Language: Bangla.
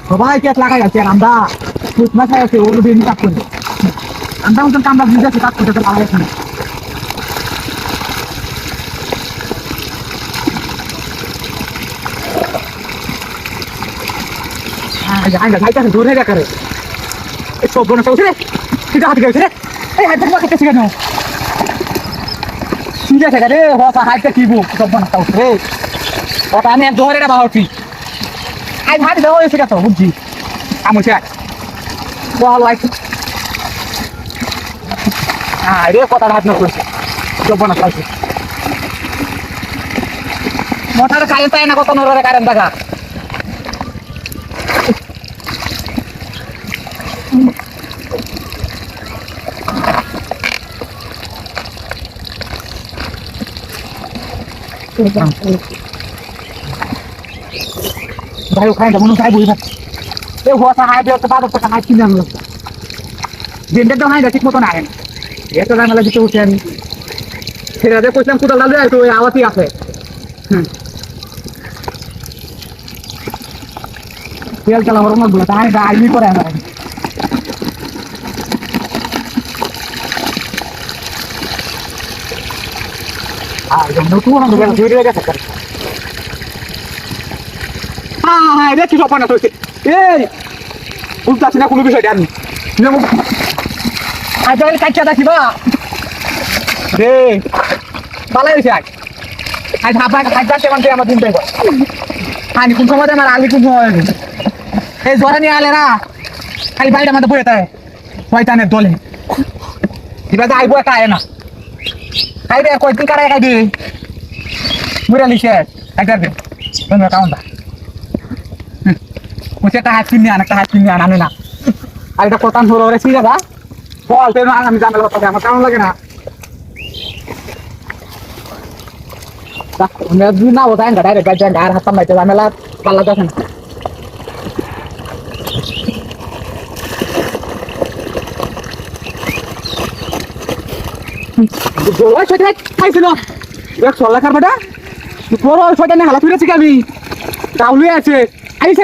সবাই কেস লাগাই আছে আমরা মাথায় আছে ওর দিন কাজ করি আমরা মতন কামরা বুঝেছি কাজ করতে লাগাই আছে দূরে দেখা রে সব বোন চলছে রে ঠিক হাত গেছে রে এই হাত থেকে কেটে কেন ঠিক আছে রে হসা হাইতে কি বুক সব বোন চলছে রে ওটা আমি ধরে রে বাউটি আই হাত দাও এসে গেছো বুঝছি আমছে বল লাইক রে কথা হাত না করছে সব বোন চলছে মোটর কারেন্ট পায় না কত নরে কারেন্ট দেখা ভাই ওখানে মনে হয় বুঝে এই হওয়া হাই দিয়ে তো বারো টাকা হাই কিনে আনলো দিনটা তো হাই ঠিক মতো না এত জানালা দিতে উঠে আমি সেটা কইলাম কোথাও লাগবে একটু ওই আওয়াজই আছে তেল চালা ওর মধ্যে তাই আইনি করে আমার নতুন ভিডিও গেছে হ্যাঁ দেখছি সব পানা চলছে এই বুঝতে পারছি না কোনো বিষয়টা আমি আজ কাজটা দেখিবা রে ভালো হয়েছে আজ হাফা কাজ যাচ্ছে মানে আমার দিন দেখো আমি কোন সময় আমার আলি কোন সময় এই জ্বরে নিয়ে আলে না খালি বাড়িটা আমাদের বয়ে তাই শয়তানের দলে এবার আইবো একা আয় না খাই রে কয়দিন কারাই খাই দিই বুড়া লিখে একবার দে তোমরা কাউন্টা মুছে একটা হাত কিনে আন একটা হাত কিনে আনে না আর এটা কোথান হলো রে ঠিক আছে বল তুই আমি জানাল কথা আমার কেমন লাগে না দুই না ওটাই না ডাইরেক্ট গাড়ি গাড়ি হাত পাইতে ঝামেলা পাল্লা দেখেন বড় সেটা খাইছিল দেখ চল লেখার বেটা বড় সেটা নিয়ে হালা ফিরেছি আমি তাহলে আছে আইসে